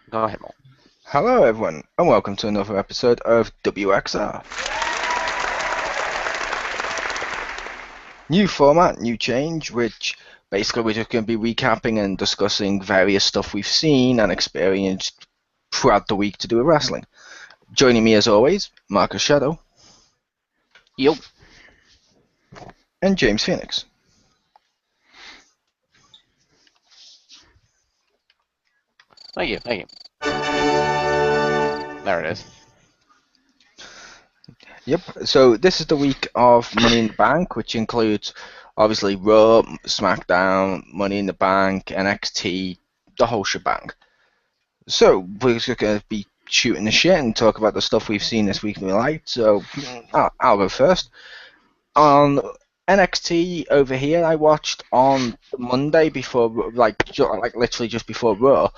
Go ahead, Mo. Hello, everyone, and welcome to another episode of WXR. New format, new change, which basically we're just going to be recapping and discussing various stuff we've seen and experienced throughout the week to do with wrestling. Joining me as always, Marcus Shadow. Yo. And James Phoenix. Thank you. There it is. Yep, so this is the week of Money in the Bank, which includes obviously Raw, SmackDown, Money in the Bank, NXT, the whole shebang. So we're just going to be shooting the shit and talk about the stuff we've seen this week we liked. So I'll go first. On NXT over here, I watched on Monday before, like literally just before Raw.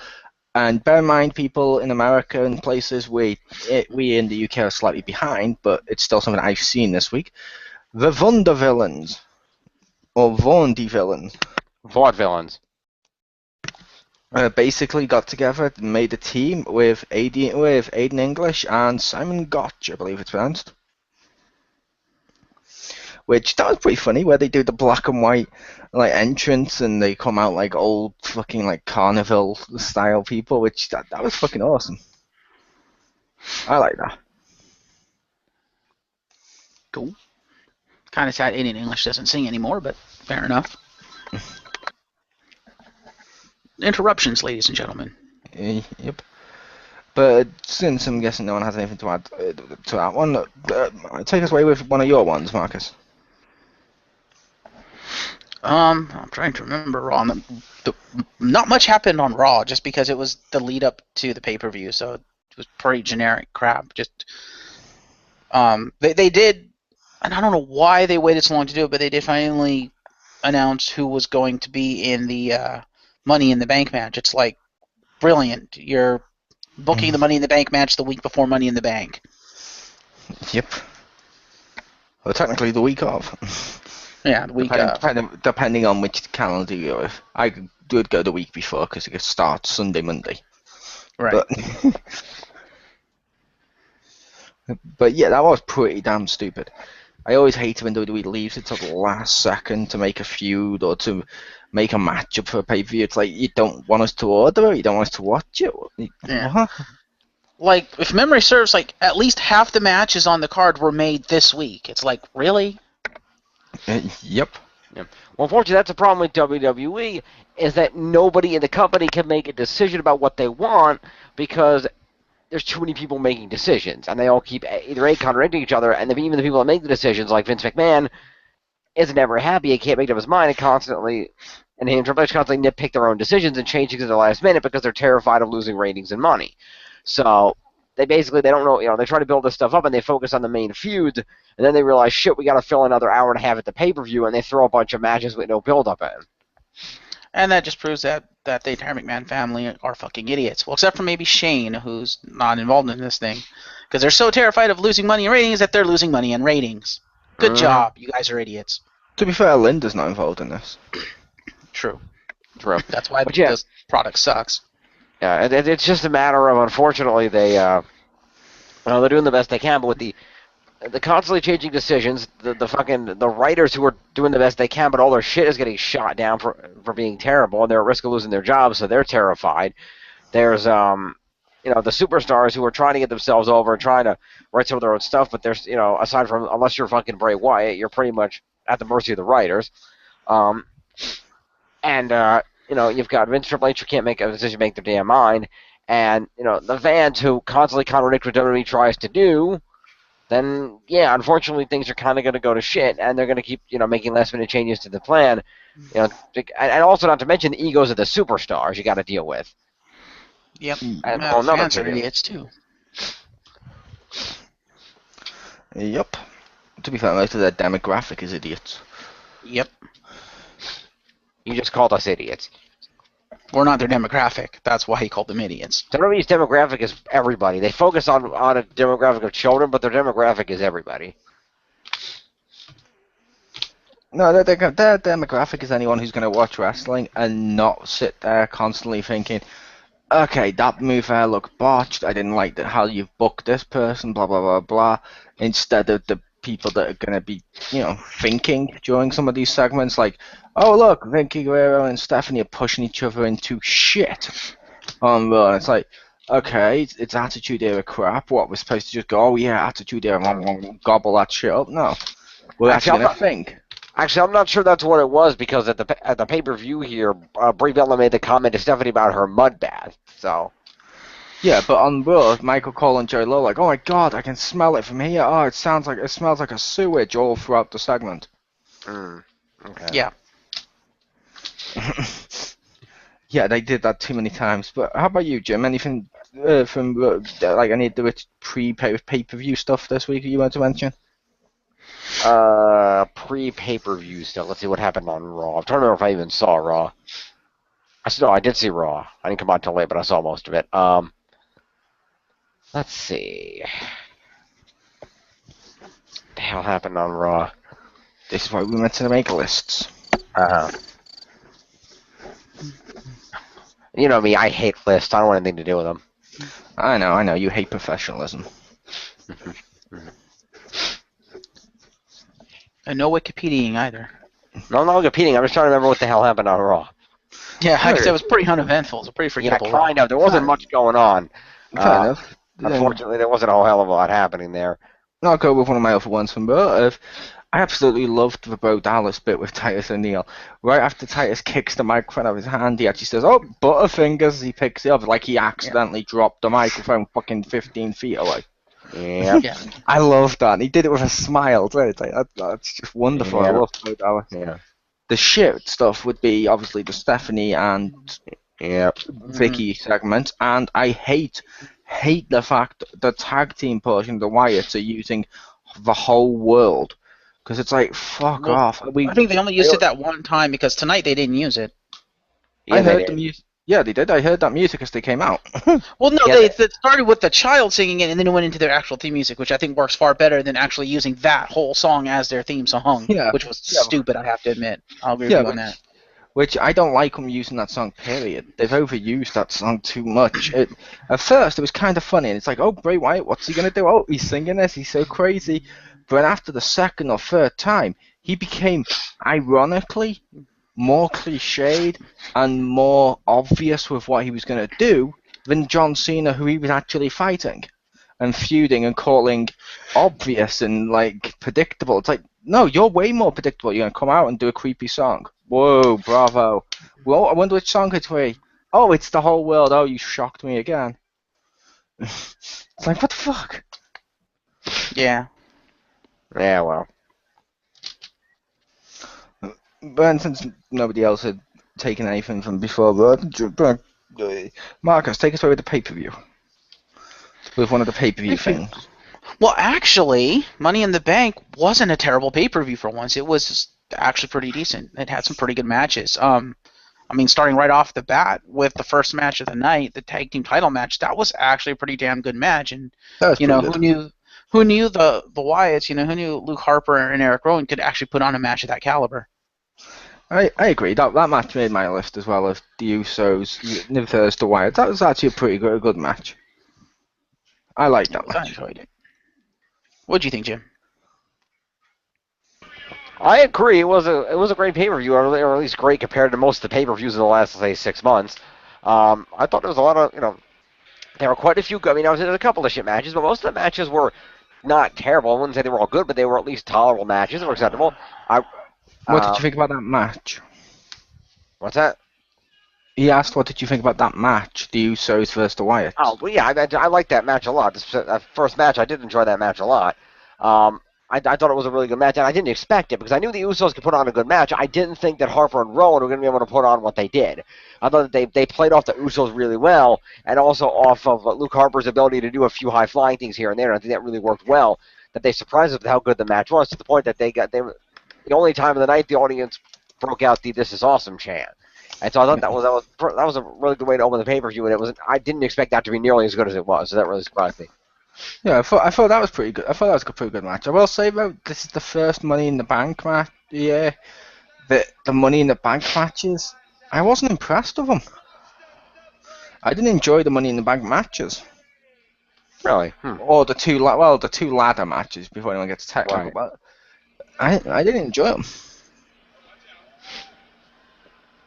And bear in mind, people in America and places, we in the UK are slightly behind, but it's still something I've seen this week. The Vaudevillains, or Vaudevillains, Vaudevillains. basically got together and made a team with Aiden English and Simon Gotch, I believe it's pronounced. Which that was pretty funny, where they do the black and white like entrance and they come out like old fucking like carnival style people, which that was fucking awesome. I like that. Cool. Kind of sad Aiden English doesn't sing anymore, but fair enough. Interruptions, ladies and gentlemen. Yep. But since I'm guessing no one has anything to add to that one, take us away with one of your ones, Marcus. I'm trying to remember Raw. Not much happened on Raw, just because it was the lead up to the pay-per-view, so it was pretty generic crap. Just they did, and I don't know why they waited so long to do it, but they did finally announce who was going to be in the Money in the Bank match. It's like brilliant. You're booking the Money in the Bank match the week before Money in the Bank. Yep. Well, technically the week of. Yeah, the week depending on which calendar you go with. I would go the week before because it starts Sunday, Monday. Right. But yeah, that was pretty damn stupid. I always hate when WWE leaves it till the last second to make a feud or to make a matchup for a pay-per-view. It's like, you don't want us to order it? You don't want us to watch it? Yeah. What? Like, if memory serves, like, at least half the matches on the card were made this week. It's like, really? Yep. Well, unfortunately, that's the problem with WWE, is that nobody in the company can make a decision about what they want because there's too many people making decisions, and they all keep either contradicting each other, and even the people that make the decisions, like Vince McMahon, isn't ever happy. He can't make up his mind, and he and Triple H constantly nitpick their own decisions and change things at the last minute because they're terrified of losing ratings and money. So they don't know, they try to build this stuff up and they focus on the main feuds, and then they realize, shit, we got to fill another hour and a half at the pay-per-view, and they throw a bunch of matches with no build-up in. And that just proves that the entire McMahon family are fucking idiots. Well, except for maybe Shane, who's not involved in this thing. Because they're so terrified of losing money and ratings that they're losing money and ratings. Good job. You guys are idiots. To be fair, Linda's not involved in this. True. True. That's why this product sucks. Yeah, it's just a matter of, unfortunately, they're doing the best they can, but with the constantly changing decisions, the writers who are doing the best they can, but all their shit is getting shot down for being terrible, and they're at risk of losing their jobs, so they're terrified. There's the superstars who are trying to get themselves over and trying to write some of their own stuff, but there's, aside from, unless you're fucking Bray Wyatt, you're pretty much at the mercy of the writers. You've got Vince Triple H who can't make a decision, make their damn mind, and, the fans who constantly contradict what WWE tries to do. Then, yeah, unfortunately, things are kind of going to go to shit, and they're going to keep, making last-minute changes to the plan. And also, not to mention the egos of the superstars you got to deal with. Yep. And fans are idiots, too. Yep. To be fair, most of their demographic is idiots. Yep. You just called us idiots. We're not their demographic. That's why he called them idiots. WWE's demographic is everybody. They focus on a demographic of children, but their demographic is everybody. No, their demographic is anyone who's going to watch wrestling and not sit there constantly thinking, okay, that move there looked botched. I didn't like how you've booked this person, blah, blah, blah, blah. Instead of the people that are going to be, thinking during some of these segments, like, oh, look, Vicky Guerrero and Stephanie are pushing each other into shit on Raw. And it's like, okay, it's Attitude Era crap. What, we're supposed to just go, oh, yeah, Attitude Era, gobble that shit up? No. We're actually going to think. Actually, I'm not sure that's what it was because at the pay-per-view here, Brie Bella made the comment to Stephanie about her mud bath. So. Yeah, but on Raw, Michael Cole and Joey Lowe like, oh my god, I can smell it from here. Oh, it smells like a sewage all throughout the segment. Okay. Yeah. Yeah, they did that too many times. But how about you, Jim? Anything from like any of the pay-per-view stuff this week you want to mention? Pre-pay-per-view stuff. Let's see what happened on Raw. I'm trying to remember if I even saw Raw. I did see Raw. I didn't come on till late, but I saw most of it. Let's see. What the hell happened on Raw? This is why we meant to make lists. You know me, I hate lists. I don't want anything to do with them. I know. You hate professionalism. And no Wikipediaing either. No, I'm not competing. I'm just trying to remember what the hell happened on Raw. Yeah, like I said, it was pretty uneventful. It was a pretty forgettable. Yeah, kind of. There wasn't much going on. Fair enough. Unfortunately, there wasn't a whole hell of a lot happening there. I'll go with one of my other ones from Raw. I absolutely loved the Bo Dallas bit with Titus O'Neil. Right after Titus kicks the microphone out of his hand, he actually says, "Oh, Butterfingers!" He picks it up like he accidentally dropped the microphone fucking 15 feet away. Yeah. I love that. And he did it with a smile. It's like, that's just wonderful. Yeah. I love Bo Dallas. Yeah. The shit stuff would be obviously the Stephanie and Vicky segment, and I hate the fact the tag team portion, the Wyatts, are using the whole world. Because it's like, fuck off. I think they only used it that one time because tonight they didn't use it. Yeah, I heard the music. Yeah, they did. I heard that music as they came out. Well, no, Yeah, they started with the child singing it, and then it went into their actual theme music, which I think works far better than actually using that whole song as their theme song, which was stupid, I have to admit. I'll agree with you on that. Which I don't like them using that song, period. They've overused that song too much. At first, it was kind of funny, and it's like, oh, Bray Wyatt, what's he going to do? Oh, he's singing this, he's so crazy. But after the second or third time, he became, ironically, more cliched and more obvious with what he was going to do than John Cena, who he was actually fighting and feuding and calling obvious and, like, predictable. It's like, no, you're way more predictable. You're going to come out and do a creepy song. Whoa, bravo. Well, I wonder which song it's for. Oh, it's the whole world. Oh, you shocked me again. It's like, what the fuck? Yeah. Yeah, well. But since nobody else had taken anything from before, Marcus, take us away with the pay-per-view. With one of the pay-per-view things. Well, actually, Money in the Bank wasn't a terrible pay-per-view for once. It was actually pretty decent. It had some pretty good matches. I mean, starting right off the bat with the first match of the night, the tag team title match, that was actually a pretty damn good match. And who knew the Wyatts? Who knew Luke Harper and Eric Rowan could actually put on a match of that caliber? I agree. That match made my list as well of the Usos versus the Wyatts. That was actually a pretty good match. I liked that match. I enjoyed it. What do you think, Jim? I agree. It was a great pay-per-view, or at least great compared to most of the pay-per-views in the last, say, 6 months. I thought there was a lot of, there were quite a few. I mean, I was in a couple of shit matches, but most of the matches were not terrible. I wouldn't say they were all good, but they were at least tolerable matches. They were acceptable. What did you think about that match? What's that? He asked, what did you think about that match, the Usos versus the Wyatts? Oh, well, yeah, I liked that match a lot. That first match, I did enjoy that match a lot. I thought it was a really good match, and I didn't expect it, because I knew the Usos could put on a good match. I didn't think that Harper and Rowan were going to be able to put on what they did. I thought that they played off the Usos really well, and also off of Luke Harper's ability to do a few high-flying things here and there, and I think that really worked well, that they surprised us with how good the match was, to the point that they were the only time of the night the audience broke out the "This is awesome" chant. And so I thought that was a really good way to open the pay-per-view, and I didn't expect that to be nearly as good as it was, so that really surprised me. Yeah, I thought that was pretty good. I thought that was a pretty good match. I will say though, this is the first Money in the Bank match. Yeah, the Money in the Bank matches, I wasn't impressed with them. I didn't enjoy the Money in the Bank matches. Really? Or the two ladder matches before anyone gets technical, Right. but I didn't enjoy them.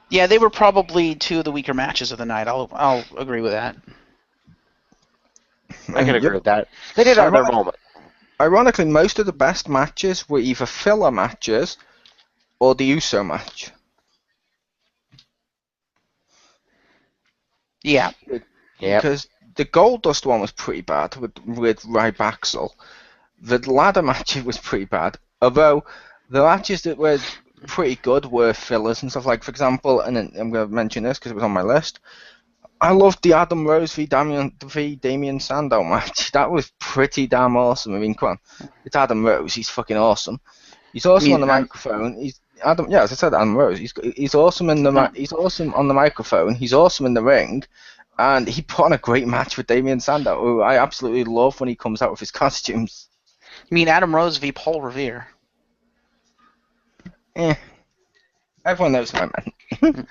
Yeah, they were probably two of the weaker matches of the night. I'll agree with that. I can agree Yep. with that. They did have their moment. Ironically, most of the best matches were either filler matches or the USO match. Yeah. Yeah. Because the Goldust one was pretty bad with Rybaxel. The ladder match was pretty bad. Although the matches that were pretty good were fillers and stuff. Like, for example, and I'm going to mention this because it was on my list. I loved the Adam Rose v Damien Sandow match. That was pretty damn awesome. I mean, come on, it's Adam Rose. He's fucking awesome. He's awesome on the microphone. He's Adam. Yeah, as I said, Adam Rose. He's awesome in the he's awesome on the microphone. He's awesome in the ring, and he put on a great match with Damien Sandow, who I absolutely love when he comes out with his costumes. You mean Adam Rose v Paul Revere? Everyone knows what I meant.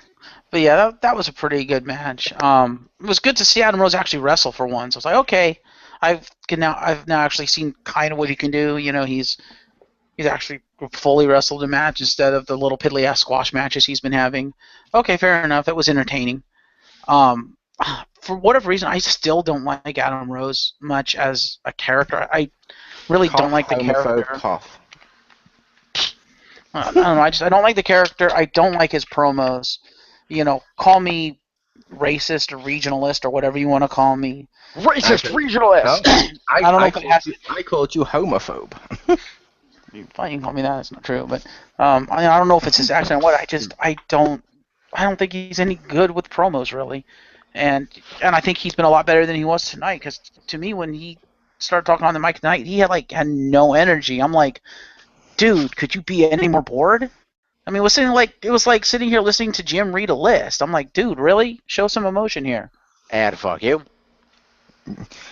But yeah, that was a pretty good match. It was good to see Adam Rose actually wrestle for once. I was like, okay, I've now actually seen kind of what he can do. You know, he's actually fully wrestled a match instead of the little piddly ass squash matches he's been having. Okay, fair enough. That was entertaining. For whatever reason, I still don't like Adam Rose much as a character. I really don't like the character. Cough. I don't know. I don't like the character. I don't like his promos. You know, call me racist or regionalist or whatever you want to call me. Racist regionalist. No, I don't know I called you homophobe. Fine, you can call me that. It's not true, but I don't know if it's his accent or what. I don't think he's any good with promos really, and I think he's been a lot better than he was tonight. Because to me, when he started talking on the mic tonight, he had no energy. I'm like, dude, could you be any more bored? I mean, it was like sitting here listening to Jim read a list. I'm like, dude, really? Show some emotion here. And fuck you.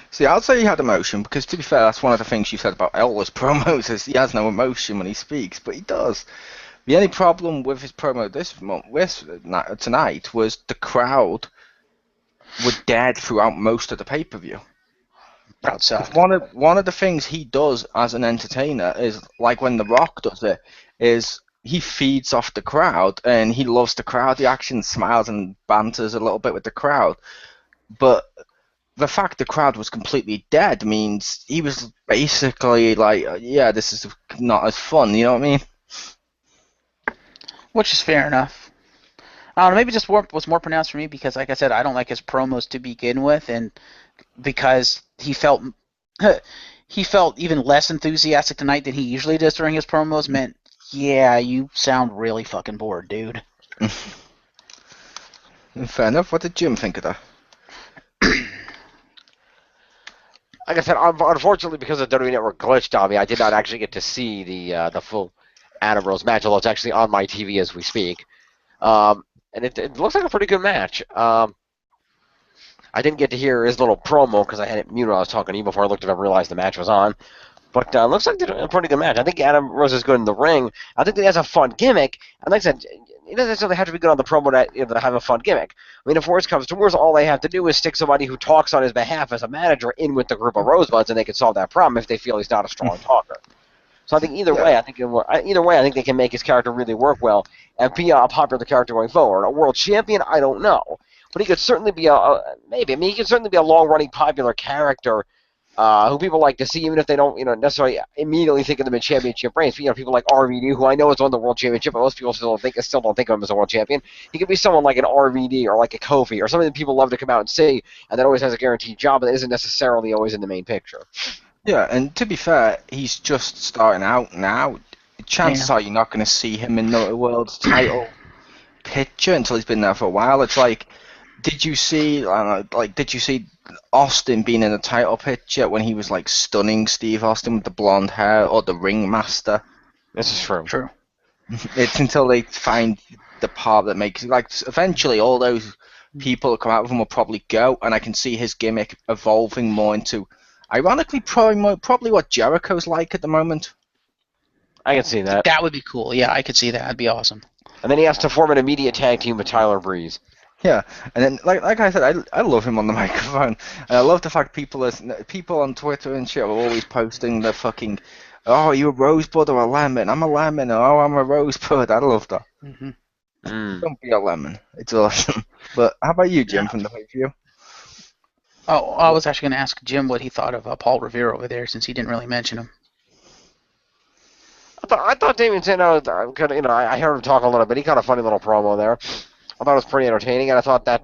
See, I'd say he had emotion because, to be fair, that's one of the things you said about Eller's promos is he has no emotion when he speaks, but he does. The only problem with his promo tonight was the crowd were dead throughout most of the pay-per-view. Crowd sucked. One of the things he does as an entertainer is, like when The Rock does it, is he feeds off the crowd and he loves the crowd reaction, smiles and banters a little bit with the crowd. But the fact the crowd was completely dead means he was basically like, yeah, this is not as fun, you know what I mean? Which is fair enough. I don't know, maybe just was more pronounced for me because, like I said, I don't like his promos to begin with, and because he felt even less enthusiastic tonight than he usually does during his promos meant, yeah, you sound really fucking bored, dude. Fair enough. What did Jim think of that? Like I said, unfortunately, because the WWE Network glitched on me, I did not actually get to see the full Adam Rose match, although it's actually on my TV as we speak. And it looks like a pretty good match. I didn't get to hear his little promo because I had it muted when I was talking to you before I looked it up and realized the match was on. But it looks like they did a pretty good match. I think Adam Rose is good in the ring. I think he has a fun gimmick. And like I said, it doesn't necessarily have to be good on the promo to have a fun gimmick. I mean, if worse comes to worse, all they have to do is stick somebody who talks on his behalf as a manager in with the group of Rosebuds, and they can solve that problem if they feel he's not a strong talker. So I think either way, I think they can make his character really work well and be a popular character going forward. A world champion, I don't know, but he could certainly be maybe. I mean, he could certainly be a long-running popular character who people like to see, even if they don't, necessarily immediately think of them in championship reigns. People like RVD, who I know has won the world championship, but most people still don't think of him as a world champion. He could be someone like an RVD or like a Kofi or something that people love to come out and see, and that always has a guaranteed job, but isn't necessarily always in the main picture. Yeah, and to be fair, he's just starting out now. Chances are you're not going to see him in the world's title picture until he's been there for a while. It's like, did you see Austin being in the title picture when he was like stunning Steve Austin with the blonde hair, or the Ringmaster? This is true. True. It's until they find the part that makes eventually all those people that come out of him will probably go, and I can see his gimmick evolving more into, ironically, probably what Jericho's like at the moment. I can see that. That would be cool. Yeah, I could see that. That'd be awesome. And then he has to form an immediate tag team with Tyler Breeze. Yeah, and then like I said, I love him on the microphone, and I love the fact people on Twitter and shit are always posting the fucking, oh, you a rosebud or a lemon? I'm a lemon. Oh, I'm a rosebud. I love that. Mm-hmm. Mm. Don't be a lemon. It's awesome. But how about you, Jim, Yeah. from the pay-per-view? Oh, I was actually going to ask Jim what he thought of Paul Revere over there, since he didn't really mention him. I thought Damien Sandow could, I heard him talk a little bit. He got a funny little promo there. I thought it was pretty entertaining, and I thought the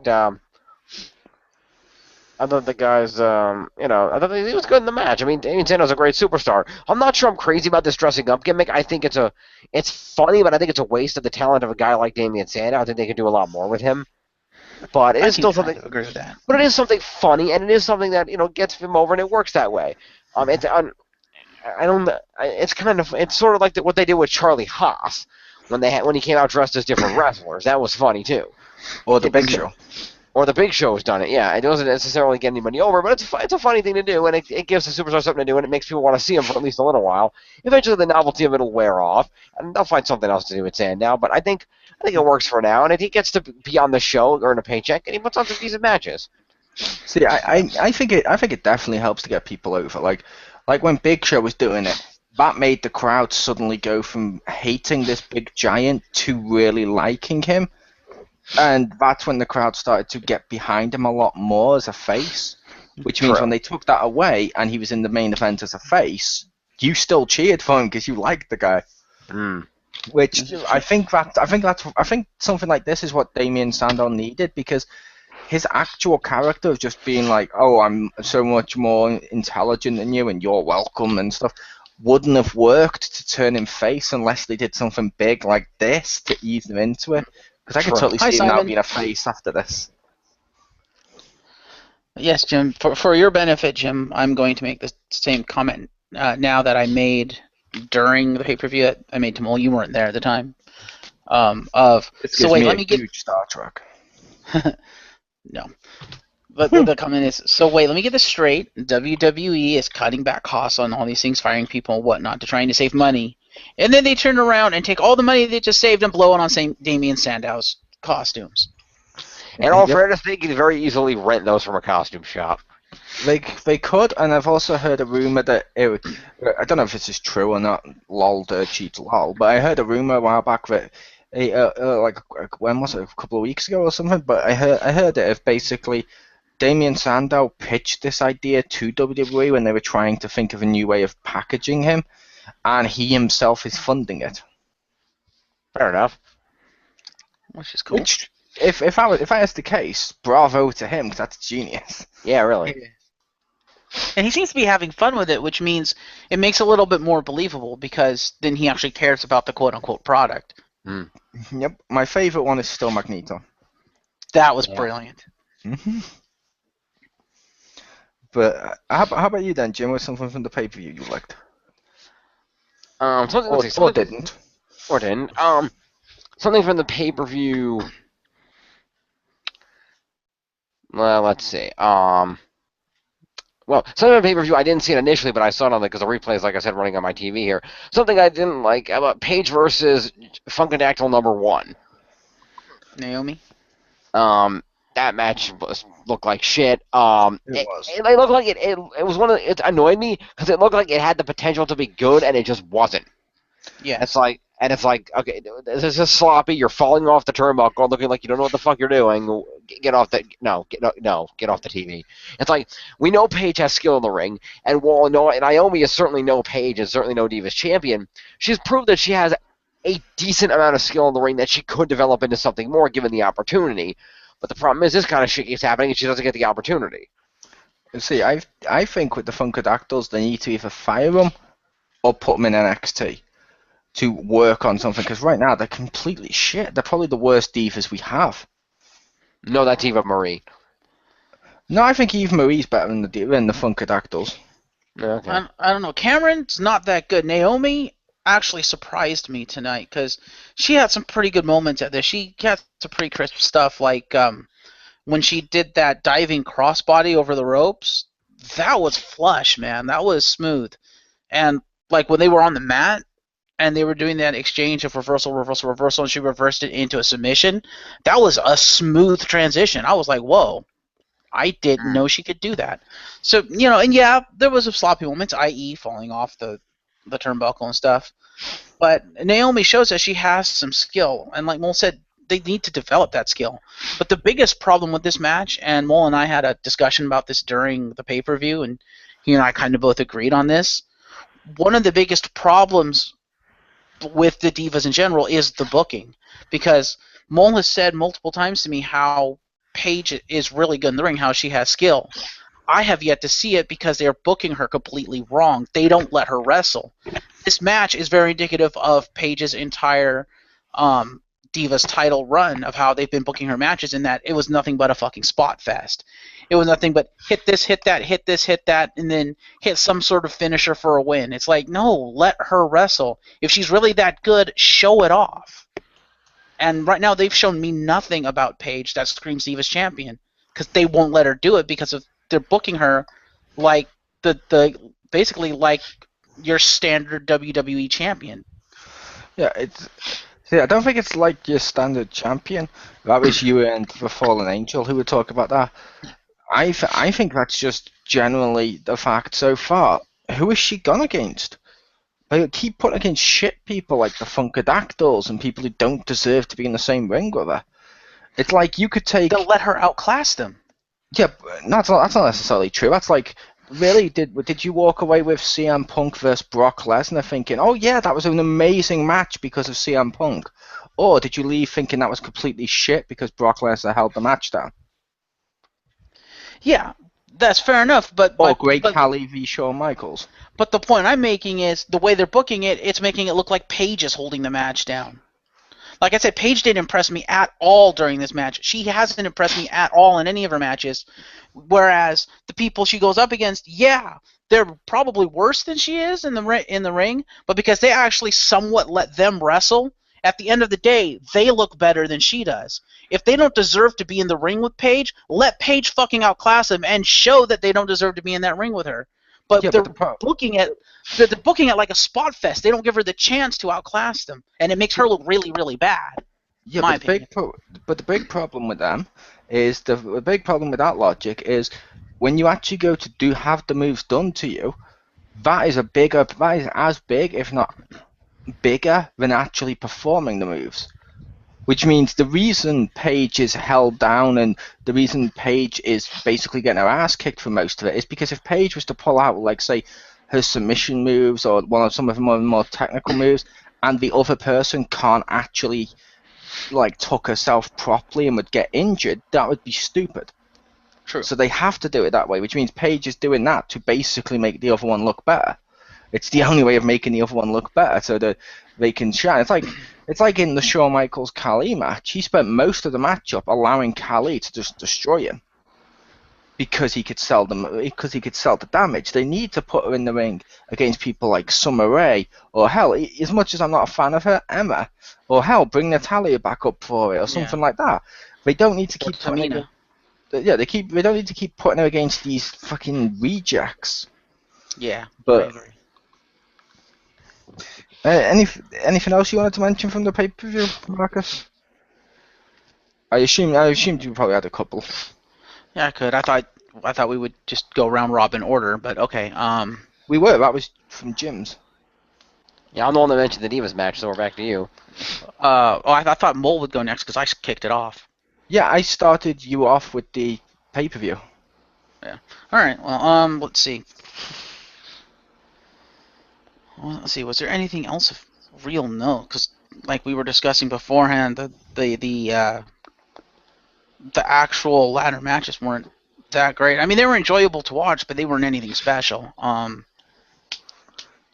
guys, I thought he was good in the match. I mean, Damien Sandow's a great superstar. I'm not sure I'm crazy about this dressing up gimmick. I think it's funny, but I think it's a waste of the talent of a guy like Damien Sandow. I think they could do a lot more with him. But it I is can still kind something. of agree with that. But it is something funny, and it is something that gets him over, and it works that way. It's I don't. It's sort of like what they did with Charlie Haas when he came out dressed as different wrestlers. That was funny too. Or the Big Show? Or the Big Show has done it. Yeah, it doesn't necessarily get anybody over, but it's a funny thing to do, and it gives the superstar something to do, and it makes people want to see him for at least a little while. Eventually, the novelty of it will wear off, and they'll find something else to do with Sandow. But I think it works for now, and if he gets to be on the show, earn a paycheck, and he puts on some decent matches. See, I think it definitely helps to get people over. Like when Big Show was doing it, that made the crowd suddenly go from hating this big giant to really liking him. And that's when the crowd started to get behind him a lot more as a face. Which means True. when they took that away and he was in the main event as a face, you still cheered for him because you liked the guy. Mm. Which I think something like this is what Damien Sandow needed, because his actual character of just being like, oh, I'm so much more intelligent than you and you're welcome and stuff, wouldn't have worked to turn him face unless they did something big like this to ease him into it. Because I could True. totally Hi, see him now Simon. being a face after this. Yes, Jim. For your benefit, Jim, I'm going to make the same comment now that I made during the pay-per-view that I made to Mole. You weren't there at the time. This So gives wait, me let a me get huge Star Trek. no. But the comment is, so wait, let me get this straight. WWE is cutting back costs on all these things, firing people and whatnot, to trying to save money. And then they turn around and take all the money they just saved and blow it on Damien Sandow's costumes. In all Yep. fairness, they could very easily rent those from a costume shop. They could, and I've also heard a rumor that I don't know if this is true or not. Lol, cheat, lol. But I heard a rumor a while back that when was it? A couple of weeks ago or something. But I heard it if basically Damien Sandow pitched this idea to WWE when they were trying to think of a new way of packaging him, and he himself is funding it. Fair enough. Which is cool. Which, if that's the case, bravo to him, 'cause that's genius. Yeah, really. And he seems to be having fun with it, which means it makes it a little bit more believable, because then he actually cares about the quote-unquote product. Mm. Yep, my favorite one is still Magneto. That was Yeah. brilliant. hmm But how about you then, Jim? What's something from the pay-per-view you liked? Something, Or, let's see, or something, didn't? or didn't. Something from the pay-per-view. Well, let's see. Well, something on pay-per-view, I didn't see it initially, but I saw it because the replay is, like I said, running on my TV here. Something I didn't like about Paige versus Funkadactyl #1. Naomi? That match looked like shit. It was. It looked like it was one of it annoyed me because it looked like it had the potential to be good and it just wasn't. Yes. It's like, okay, this is just sloppy. You're falling off the turnbuckle, looking like you don't know what the fuck you're doing. Get off the get off the TV. It's like we know Paige has skill in the ring, and while Naomi is certainly no Paige and certainly no Divas champion, she's proved that she has a decent amount of skill in the ring that she could develop into something more given the opportunity. But the problem is this kind of shit keeps happening, and she doesn't get the opportunity. See, I think with the Funkadactyls, they need to either fire them or put them in NXT to work on something. Because right now they're completely shit. They're probably the worst divas we have. No, that's Eva Marie. No, I think Eve Marie's better than the Funkadactyls. Okay. I don't know. Cameron's not that good. Naomi actually surprised me tonight, because she had some pretty good moments at this. She had some pretty crisp stuff, like when she did that diving crossbody over the ropes. That was flush, man. That was smooth. And like when they were on the mat, and they were doing that exchange of reversal, reversal, reversal, and she reversed it into a submission. That was a smooth transition. I was like, whoa. I didn't know she could do that. So, and yeah, there was some sloppy moments, i.e. falling off the turnbuckle and stuff. But Naomi shows that she has some skill. And like Mole said, they need to develop that skill. But the biggest problem with this match, and Mole and I had a discussion about this during the pay-per-view, and he and I kind of both agreed on this. One of the biggest problems with the Divas in general is the booking. Because Mole has said multiple times to me how Paige is really good in the ring, how she has skill. I have yet to see it because they're booking her completely wrong. They don't let her wrestle. This match is very indicative of Paige's entire Divas title run, of how they've been booking her matches, in that it was nothing but a fucking spot fest. It was nothing but hit this, hit that, hit this, hit that, and then hit some sort of finisher for a win. It's like, no, let her wrestle. If she's really that good, show it off. And right now they've shown me nothing about Paige that screams Divas champion, because they won't let her do it because they're booking her like the basically like your standard WWE champion. Yeah, I don't think it's like your standard champion. That was you and the Fallen Angel who would talk about that. I think that's just generally the fact so far. Who has she gone against? They keep putting against shit people like the Funkadactyls and people who don't deserve to be in the same ring with her. It's like you could take... They'll let her outclass them. Yeah, that's not necessarily true. That's like, really, did you walk away with CM Punk versus Brock Lesnar thinking, oh yeah, that was an amazing match because of CM Punk? Or did you leave thinking that was completely shit because Brock Lesnar held the match down? Yeah, that's fair enough, but Khali v. Shawn Michaels. But the point I'm making is the way they're booking it, it's making it look like Paige is holding the match down. Like I said, Paige didn't impress me at all during this match. She hasn't impressed me at all in any of her matches. Whereas the people she goes up against, yeah, they're probably worse than she is in the ring, but because they actually somewhat let them wrestle, at the end of the day, they look better than she does. If they don't deserve to be in the ring with Paige, let Paige fucking outclass them and show that they don't deserve to be in that ring with her. But they're booking it like a spot fest. They don't give her the chance to outclass them, and it makes her look really, really bad. Yeah, but the big problem with them is the big problem with that logic is when you actually go to have the moves done to you, that is as big, if not bigger, than actually performing the moves. Which means the reason Paige is held down and the reason Paige is basically getting her ass kicked for most of it is because if Paige was to pull out, like, say, her submission moves or one of some of her more technical moves, and the other person can't actually, like, tuck herself properly and would get injured, that would be stupid. True. So they have to do it that way, which means Paige is doing that to basically make the other one look better. It's the only way of making the other one look better so that they can shine. It's like in the Shawn Michaels Khali match. He spent most of the matchup allowing Khali to just destroy him because he could sell the damage. They need to put her in the ring against people like Summer Rae, or hell, as much as I'm not a fan of her, Emma, or hell, bring Natalya back up for it or something like that. They don't need to keep putting her. Yeah, they don't need to keep putting her against these fucking rejects. Yeah, but. I agree. Anything else you wanted to mention from the pay-per-view, Marcus? I assumed you probably had a couple. Yeah, I could. I thought we would just go round robin order, but okay. We were. That was from Jim's. Yeah, I'm the one that mentioned the Divas match, so we're back to you. I thought Mole would go next because I kicked it off. Yeah, I started you off with the pay-per-view. Yeah. All right. Well, let's see. Was there anything else of real note? Because, like we were discussing beforehand, the actual ladder matches weren't that great. I mean, they were enjoyable to watch, but they weren't anything special. The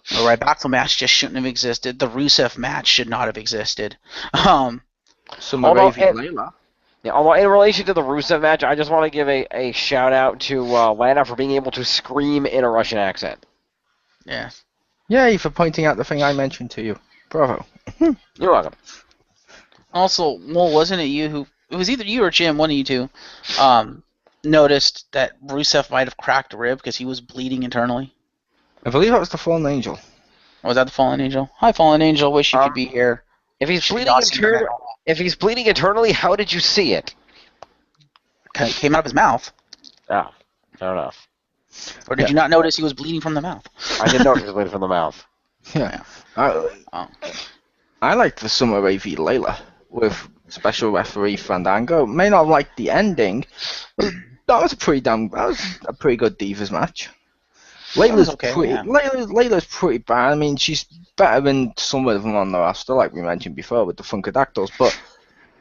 Ryback match just shouldn't have existed. The Rusev match should not have existed. Layla. Yeah, although in relation to the Rusev match, I just want to give a shout out to Lana for being able to scream in a Russian accent. Yeah. Yay for pointing out the thing I mentioned to you. Bravo. You're welcome. Also, well, wasn't it you who... It was either you or Jim, one of you two, noticed that Rusev might have cracked a rib because he was bleeding internally? I believe that was the Fallen Angel. Was that the Fallen Angel? Hi, Fallen Angel. Wish you could be here. If he's Should be bleeding awesome internally, how did you see it? It came out of his mouth. Oh, fair enough. Or did you not notice he was bleeding from the mouth? I didn't notice it was bleeding from the mouth. Yeah. Oh. I liked the Summer Rae v Layla with special referee Fandango. May not have liked the ending, but that was a pretty good Divas match. Layla's okay, pretty. yeah. Layla's pretty bad. I mean, she's better than some of them on the roster, like we mentioned before with the Funkadactyls. But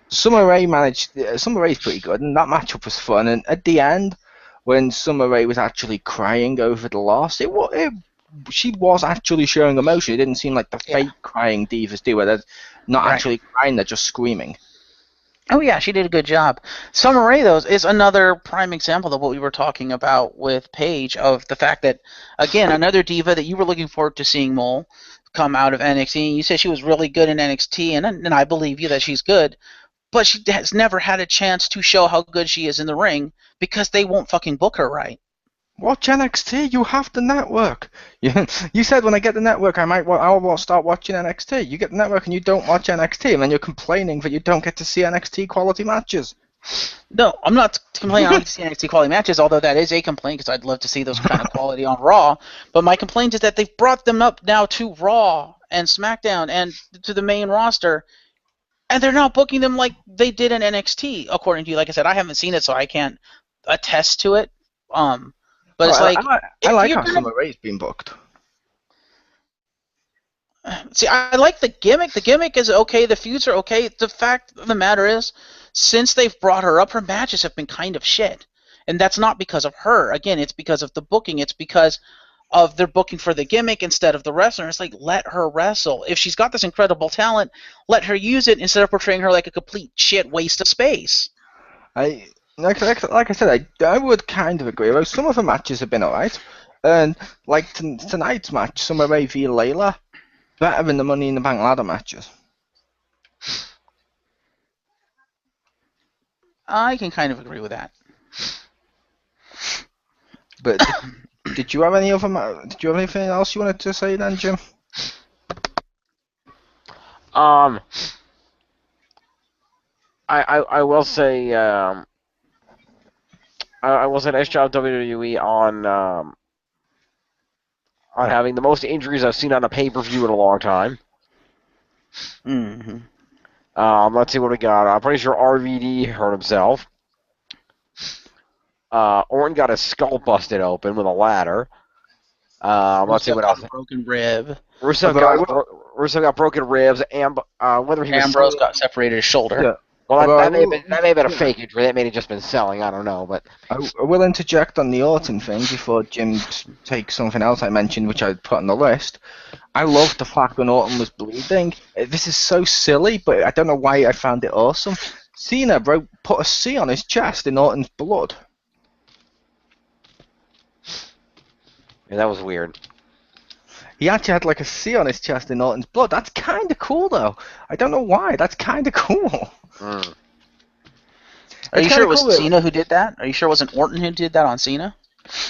Summer Rae's pretty good, and that matchup was fun. And at the end, when Summer Rae was actually crying over the loss, she was actually showing emotion. It didn't seem like the fake crying divas do, where they're not actually crying; they're just screaming. Oh yeah, she did a good job. Summer Rae, though, is another prime example of what we were talking about with Paige, of the fact that, again, another diva that you were looking forward to seeing, Mole, come out of NXT. You said she was really good in NXT, and I believe you that she's good, but she has never had a chance to show how good she is in the ring because they won't fucking book her right. Watch NXT. You have the network. You said when I get the network, I'll start watching NXT. You get the network and you don't watch NXT, and then you're complaining that you don't get to see NXT quality matches. No, I'm not complaining I don't get to see NXT quality matches, although that is a complaint because I'd love to see those kind of quality on Raw. But my complaint is that they've brought them up now to Raw and SmackDown and to the main roster, and they're now booking them like they did in NXT, according to you. Like I said, I haven't seen it, so I can't attest to it. But it's like I like how Summer Rae's been booked. See, I like the gimmick. The gimmick is okay. The feuds are okay. The fact of the matter is, since they've brought her up, her matches have been kind of shit. And that's not because of her. Again, it's because of the booking. It's because of their booking for the gimmick instead of the wrestler. It's like, let her wrestle. If she's got this incredible talent, let her use it instead of portraying her like a complete shit waste of space. Like I said, I would kind of agree. Well, some of the matches have been alright. And like tonight's match, Summer Rae v Layla, better than the Money in the Bank ladder matches. I can kind of agree with that. But did you have anything else you wanted to say then, Jim? I will say I will say nice job WWE on having the most injuries I've seen on a pay-per-view in a long time. Mm-hmm. Let's see what we got. I'm pretty sure RVD hurt himself. Orton got his skull busted open with a ladder. Let's see what else. Broken rib. Rusev got broken ribs, and whether he was Ambrose got separated his shoulder. Yeah. Well, that may have been a fake injury. That may have just been selling. I don't know, but I will interject on the Orton thing before Jim takes something else I mentioned, which I put on the list. I loved the fact when Orton was bleeding. This is so silly, but I don't know why I found it awesome. Cena put a C on his chest in Orton's blood. yeah, that was weird. He actually had like a C on his chest in Orton's blood. That's kind of cool, though. I don't know why. That's kind of cool. Mm. Are you sure it was Cena who did that? Are you sure it wasn't Orton who did that on Cena?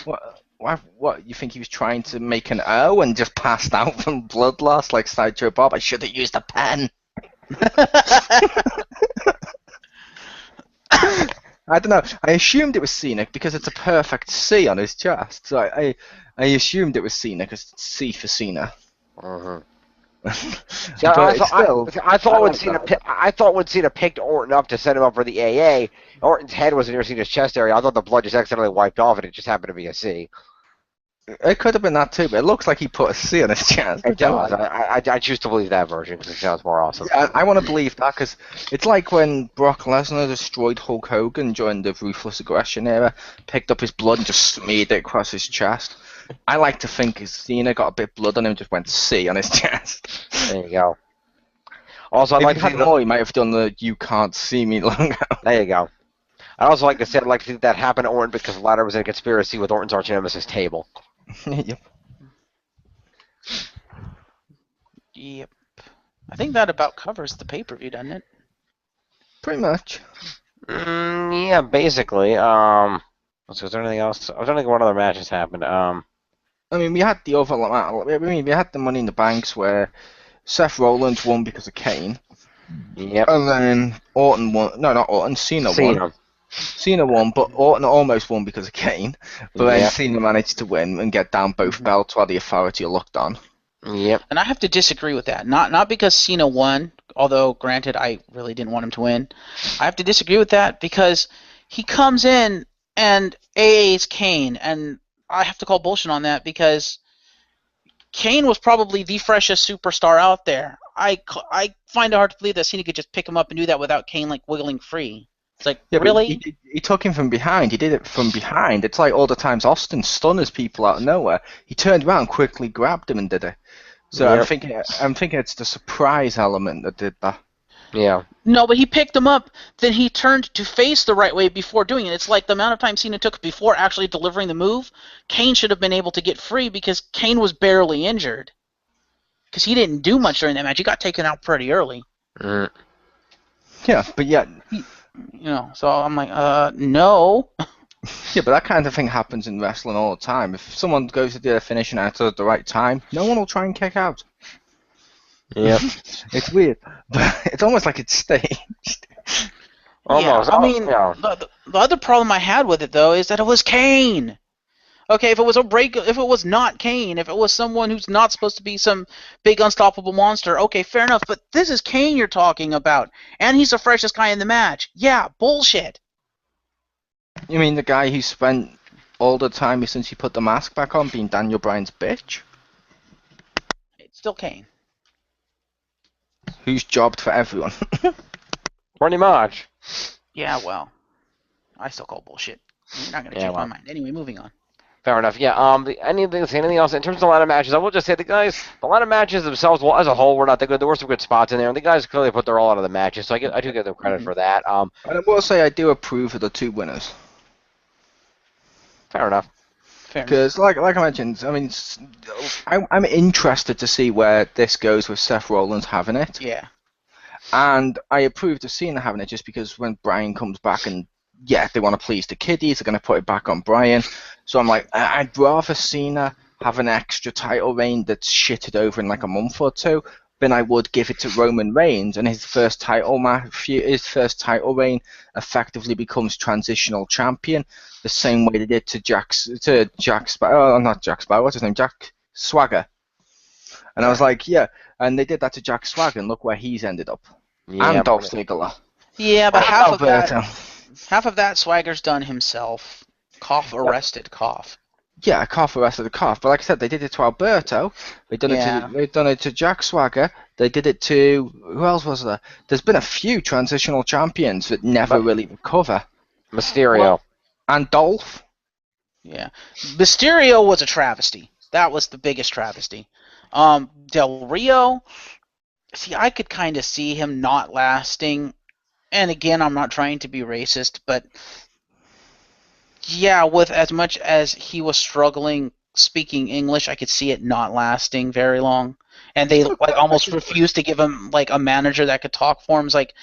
What? You think he was trying to make an O and just passed out from blood loss like Sideshow Bob? I should have used a pen. I don't know. I assumed it was Cena because it's a perfect C on his chest. So I assumed it was Cena because it's C for Cena. Mm-hmm. I thought when Cena picked Orton up to set him up for the AA, Orton's head was near Cena's chest area. I thought the blood just accidentally wiped off, and it just happened to be a C. It could have been that too, but it looks like he put a C on his chest. It does. I choose to believe that version because it sounds more awesome. Yeah, I want to believe that because it's like when Brock Lesnar destroyed Hulk Hogan during the Ruthless Aggression era, picked up his blood and just smeared it across his chest. I like to think Cena got a bit of blood on him and just went C on his chest. There you go. Also, If he had more, he might have done the "You can't see me" logo. There you go. I'd also like to say I'd like to think that happened to Orton because the latter was in a conspiracy with Orton's arch nemesis Table. Yep. Yep. I think that about covers the pay-per-view, doesn't it? Pretty much. Yeah, basically. Let's see, was there anything else? I was trying to think what other matches happened. I mean, we had the other. I mean, we had the Money in the Banks where Seth Rollins won because of Kane, Yep. and then Orton won. No, not Orton. Cena won. Cena. Cena won, but Orton almost won because of Kane. But then Yep. Cena managed to win and get down both belts while the Authority looked on. Yep. And I have to disagree with that. Not because Cena won, although granted I really didn't want him to win. I have to disagree with that because he comes in and AA's Kane, and I have to call bullshit on that because Kane was probably the freshest superstar out there. I find it hard to believe that Cena could just pick him up and do that without Kane like wiggling free. It's like, Yeah, really? but he took him from behind. He did it from behind. It's like all the times Austin stunners people out of nowhere. He turned around, quickly grabbed him, and did it. So Yep. I'm thinking it's the surprise element that did that. Yeah. No, but he picked him up, then he turned to face the right way before doing it. It's like the amount of time Cena took before actually delivering the move. Kane should have been able to get free because Kane was barely injured. Because he didn't do much during that match. He got taken out pretty early. Mm. Yeah, but yeah, So I'm like, no. yeah, but that kind of thing happens in wrestling all the time. If someone goes to do their finishing out at the right time, no one will try and kick out. Yep. It's weird, but it's almost like it's staged. Almost. Yeah, I mean, Yeah. the other problem I had with it, though, is that it was Kane. Okay, if it was not Kane, if it was someone who's not supposed to be some big unstoppable monster, okay, fair enough. But this is Kane you're talking about, and he's the freshest guy in the match. Yeah, bullshit. You mean the guy who spent all the time since he put the mask back on being Daniel Bryan's bitch? It's still Kane. Who's jobbed for everyone? Pretty much. Yeah, well, I still call bullshit. You're not gonna Yeah, change well. my mind. Anyway, moving on. Fair enough. Yeah. Anything else in terms of the ladder matches? I will just say the ladder matches themselves, well, as a whole, were not that good. There were some good spots in there, and the guys clearly put their all out of the matches. So I do give them credit for that. And I will say I do approve of the two winners. Fair enough. Fair enough. Because, like I mentioned, I mean, I'm interested to see where this goes with Seth Rollins having it. Yeah. And I approved of Cena having it just because when Bryan comes back and, yeah, they want to please the kiddies, they're going to put it back on Bryan. So I'm like, I'd rather Cena have an extra title reign that's shitted over in like a month or two than I would give it to Roman Reigns, and his first title reign effectively becomes transitional champion, the same way they did to Jack Swagger. And I was like, yeah, and they did that to Jack Swagger, and look where he's ended up. Yeah. And Dolph Ziggler. Yeah, but And half Alberto. of that Swagger's done himself. Cough arrested. Cough. Yeah, cough arrested the cough. But like I said, they did it to Alberto. They've done it to Jack Swagger. They did it to who else was there? There's been a few transitional champions that never really recover. Mysterio. Well, And Dolph. Yeah. Mysterio was a travesty. That was the biggest travesty. Del Rio, see, I could kind of see him not lasting. And again, I'm not trying to be racist, but yeah, with as much as he was struggling speaking English, I could see it not lasting very long. And they like almost refused to give him like a manager that could talk for him. It's like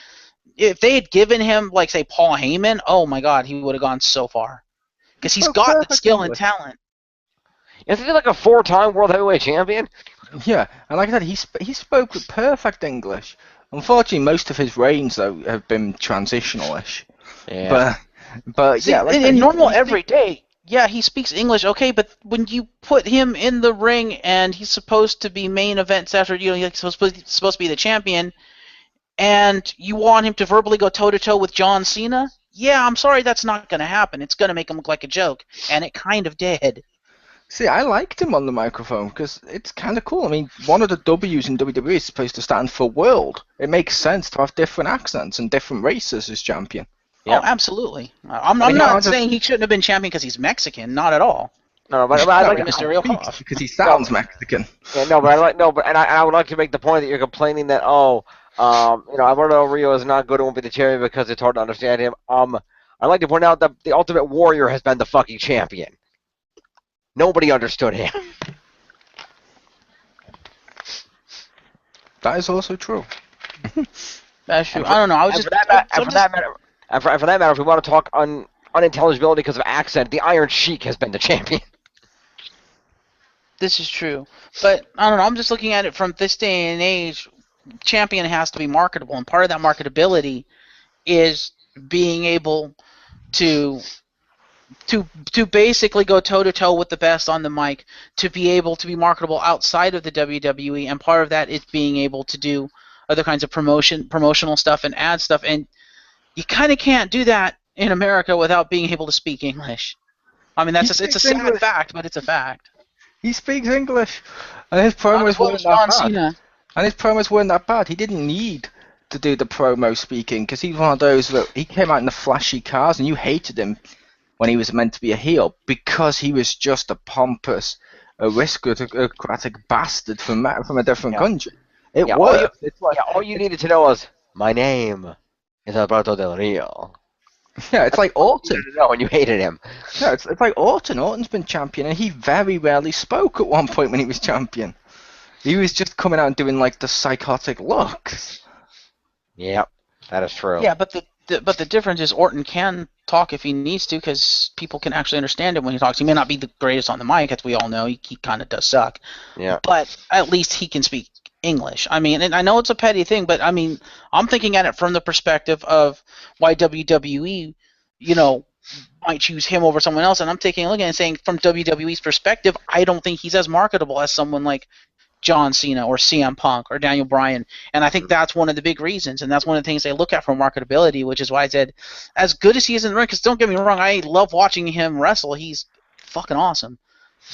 if they had given him like say Paul Heyman, oh my God, he would have gone so far because he's got the skill and talent. Isn't he like a 4-time world heavyweight champion? Yeah, and like I said, he spoke with perfect English. Unfortunately, most of his reigns though have been transitional-ish. Yeah. But See, yeah, like I said, in he- normal he- everyday, yeah, he speaks English, okay, but when you put him in the ring and he's supposed to be main event after he's supposed to be the champion, and you want him to verbally go toe to toe with John Cena, yeah, I'm sorry, that's not going to happen. It's going to make him look like a joke, and it kind of did. See, I liked him on the microphone because it's kind of cool. I mean, one of the W's in WWE is supposed to stand for world. It makes sense to have different accents and different races as champion. Yep. Oh, absolutely. I'm mean, not saying he shouldn't have been champion because he's Mexican, not at all. No, but I like Mysterio cough. Because he sounds Mexican. Yeah, no, but I would like to make the point that you're complaining that Alberto Rio is not good and won't be the champion because it's hard to understand him. I'd like to point out that the Ultimate Warrior has been the fucking champion. Nobody understood him. That is also true. That's true. I don't know. I was just. For that matter, if we want to talk unintelligibility because of accent, the Iron Sheik has been the champion. This is true. But I don't know. I'm just looking at it from this day and age. Champion has to be marketable, and part of that marketability is being able to to basically go toe to toe with the best on the mic, to be able to be marketable outside of the WWE, and part of that is being able to do other kinds of promotional stuff and ad stuff, and you kind of can't do that in America without being able to speak English. I mean, He it's a speaks sad English. fact, but it's a fact. He speaks English, and his Not as promos well weren't as that John bad. Cena. And his promos weren't that bad. He didn't need to do the promo speaking because he's one of those that he came out in the flashy cars, and you hated him when he was meant to be a heel because he was just a pompous, aristocratic bastard from a different Yeah. country. It Yeah, worked. It's like all you needed to know was my name is Alberto Del Rio. it's like You Orton. needed to know, and you hated him. Yeah, it's like Orton. Orton's been champion, and he very rarely spoke at one point when he was champion. He was just coming out and doing like the psychotic looks. Yep, that is true. Yeah, but the difference is Orton can talk if he needs to because people can actually understand him when he talks. He may not be the greatest on the mic, as we all know. He kind of does suck. Yeah. But at least he can speak English. I mean, and I know it's a petty thing, but I mean, I'm thinking at it from the perspective of why WWE, might choose him over someone else, and I'm taking a look at it and saying from WWE's perspective, I don't think he's as marketable as someone like John Cena or CM Punk or Daniel Bryan, and I think that's one of the big reasons, and that's one of the things they look at for marketability, which is why I said, as good as he is in the ring, because don't get me wrong, I love watching him wrestle. He's fucking awesome,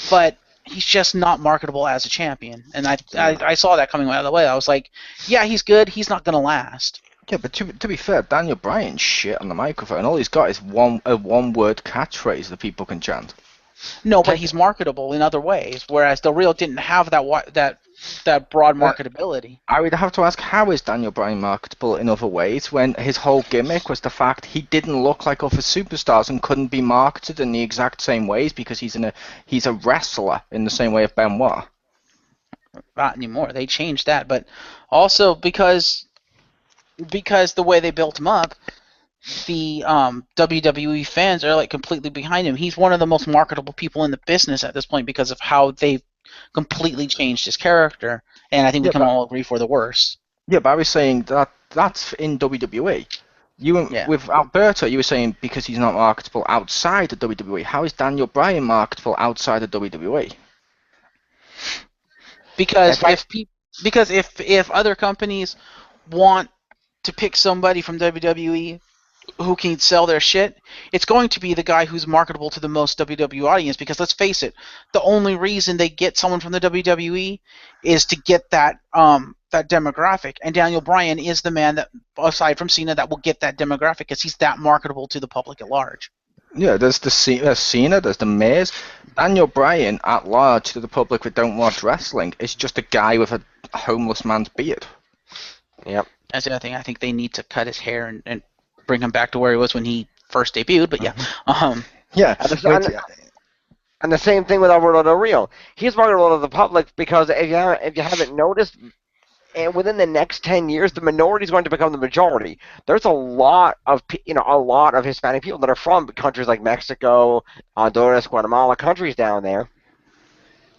but he's just not marketable as a champion, and I saw that coming out of the way. I was like, yeah, he's good. He's not gonna last. Yeah, but to be fair, Daniel Bryan's shit on the microphone. All he's got is a one-word catchphrase that people can chant. No, but he's marketable in other ways, whereas Del Rio didn't have that broad marketability. I would have to ask, how is Daniel Bryan marketable in other ways when his whole gimmick was the fact he didn't look like other superstars and couldn't be marketed in the exact same ways because he's a wrestler in the same way of Benoit. Not anymore. They changed that, but also because the way they built him up, the WWE fans are like completely behind him. He's one of the most marketable people in the business at this point because of how they've completely changed his character, and I think we can all agree for the worse. Yeah, but I was saying that's in WWE. With Alberto, you were saying because he's not marketable outside of WWE. How is Daniel Bryan marketable outside of WWE? Because if other companies want to pick somebody from WWE who can sell their shit, it's going to be the guy who's marketable to the most WWE audience, because let's face it, the only reason they get someone from the WWE is to get that demographic, and Daniel Bryan is the man that, aside from Cena, that will get that demographic because he's that marketable to the public at large. Yeah, there's Cena, there's the Miz. Daniel Bryan at large to the public that don't watch wrestling is just a guy with a homeless man's beard. Yep. That's the other thing. I think they need to cut his hair and bring him back to where he was when he first debuted. But yeah, yeah. And the same thing with Alberto Del Rio. He's marketable to the public because if you haven't noticed, and within the next 10 years, the minority is going to become the majority. There's a lot of Hispanic people that are from countries like Mexico, Honduras, Guatemala, countries down there.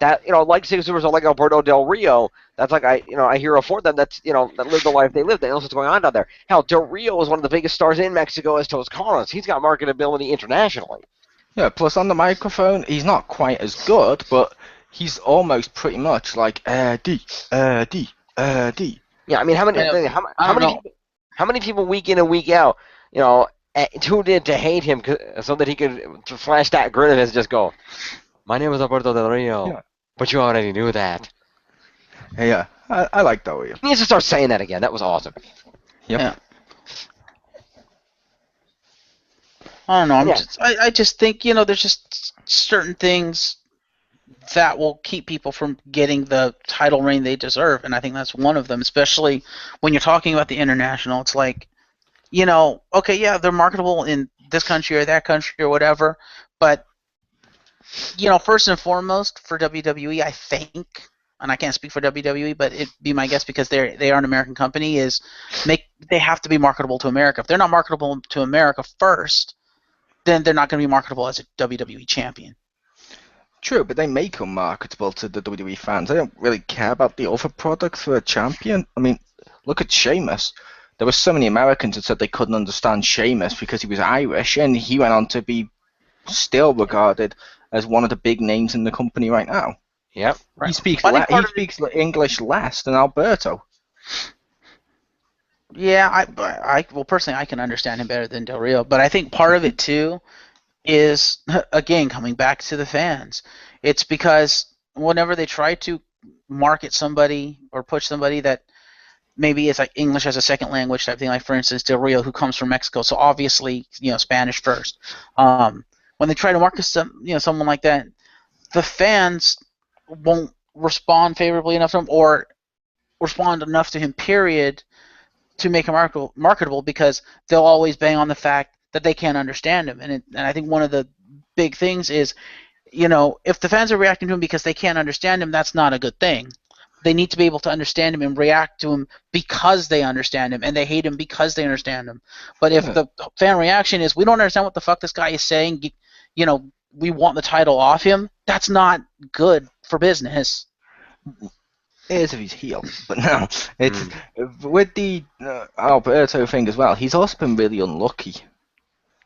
That like superstars like Alberto Del Rio, that's like I hear a for them that live the life they live. They know what's going on down there. Hell, Del Rio is one of the biggest stars in Mexico as Dos Carlos. He's got marketability internationally. Yeah, plus on the microphone, he's not quite as good, but he's almost pretty much like Eddie. Yeah, I mean, how many people week in and week out, tuned in to hate him so that he could flash that grin of his and just go, my name is Alberto Del Rio, but you already knew that. Yeah, I like Del Rio. He needs to start saying that again. That was awesome. Yep. Yeah. I don't know. I just think there's just certain things that will keep people from getting the title reign they deserve, and I think that's one of them. Especially when you're talking about the international, it's like, okay, yeah, they're marketable in this country or that country or whatever, but first and foremost for WWE, I think, and I can't speak for WWE, but it'd be my guess because they are an American company, they have to be marketable to America. If they're not marketable to America first, then they're not going to be marketable as a WWE champion. True, but they make them marketable to the WWE fans. They don't really care about the other products for a champion. I mean, look at Sheamus. There were so many Americans that said they couldn't understand Sheamus because he was Irish, and he went on to be still regarded as one of the big names in the company right now. Yep. Right. He speaks I think part of speaks English less than Alberto. Yeah, well personally I can understand him better than Del Rio, but I think part of it too is again coming back to the fans. It's because whenever they try to market somebody or push somebody that maybe it's like English as a second language type thing, like for instance Del Rio, who comes from Mexico, so obviously Spanish first. When they try to market someone like that, the fans won't respond favorably enough to him or respond enough to him. Period. To make him marketable because they'll always bang on the fact that they can't understand him. And I think one of the big things is, if the fans are reacting to him because they can't understand him, that's not a good thing. They need to be able to understand him and react to him because they understand him, and they hate him because they understand him. But if the fan reaction is, we don't understand what the fuck this guy is saying, we want the title off him, that's not good for business. It is if he's heel, but no, it's with the Alberto thing as well. He's also been really unlucky.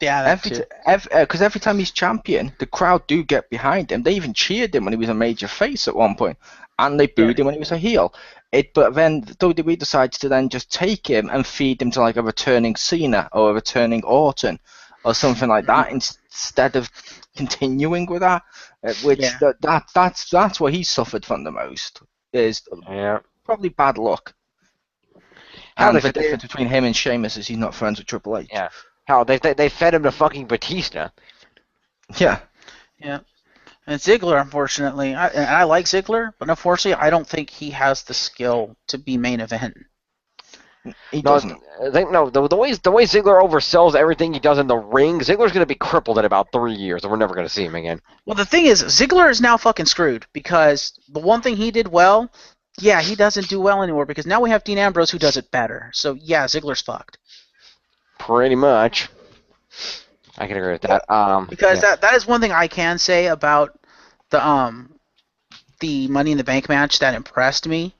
Yeah, because every time he's champion, the crowd do get behind him. They even cheered him when he was a major face at one point, and they booed him when he was a heel. But then WWE decides to then just take him and feed him to like a returning Cena or a returning Orton or something like that instead of continuing with that, that's what he suffered from the most. Is probably bad luck. And the difference between him and Sheamus is he's not friends with Triple H. Yeah. How they fed him to fucking Batista. Yeah. Yeah. And Ziggler, unfortunately, I like Ziggler, but unfortunately, I don't think he has the skill to be main event. He doesn't. The way Ziggler oversells everything he does in the ring, Ziggler's going to be crippled in about 3 years, and we're never going to see him again. Well, the thing is, Ziggler is now fucking screwed because the one thing he did well, he doesn't do well anymore because now we have Dean Ambrose who does it better. So yeah, Ziggler's fucked. Pretty much. I can agree with that. Because that is one thing I can say about the Money in the Bank match that impressed me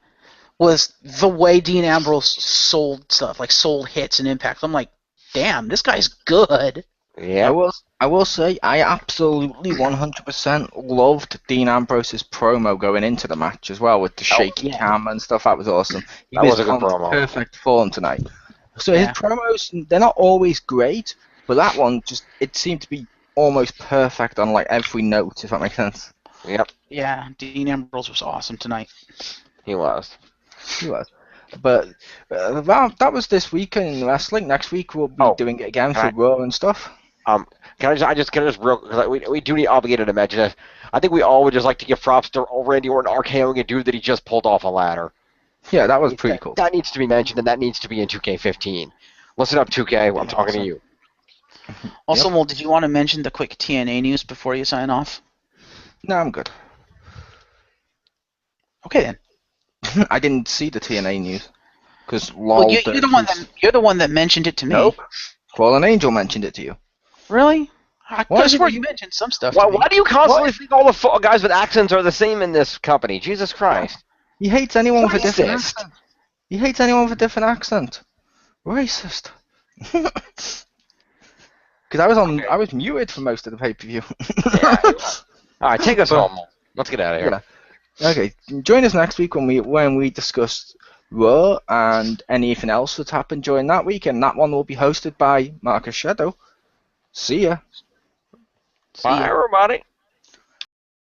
was the way Dean Ambrose sold stuff, like sold hits and Impact. I'm like, damn, this guy's good. Yeah. I will say I absolutely 100% loved Dean Ambrose's promo going into the match as well with the shaky cam and stuff. That was awesome. He was a good promo. Perfect form tonight. So his promos, they're not always great, but that one it seemed to be almost perfect on like every note, if that makes sense. Yep. Yeah, Dean Ambrose was awesome tonight. He was. But that was this week in wrestling. Next week we'll be doing it again for Raw and stuff. Can I just real, because we do need obligated to mention it. I think we all would just like to give props to Randy Orton RKOing a dude that he just pulled off a ladder. Yeah, that was pretty cool. That needs to be mentioned, and that needs to be in 2K15. Listen up, 2K. I'm talking to you. Also, Well, did you want to mention the quick TNA news before you sign off? No, I'm good. Okay then. I didn't see the TNA news because you're the one that mentioned it to me. Nope. Fallen Angel mentioned it to you. Really? I could have swore you mentioned some stuff. Why do you constantly think all the guys with accents are the same in this company? Jesus Christ. He hates anyone with a different accent. He hates anyone with a different accent. Racist. Because I was muted for most of the pay-per-view. All right, take us home. Let's get out of here. Yeah. Okay, join us next week when we discuss Raw and anything else that's happened during that week, and that one will be hosted by Marcus Shadow. See ya. Bye, everybody.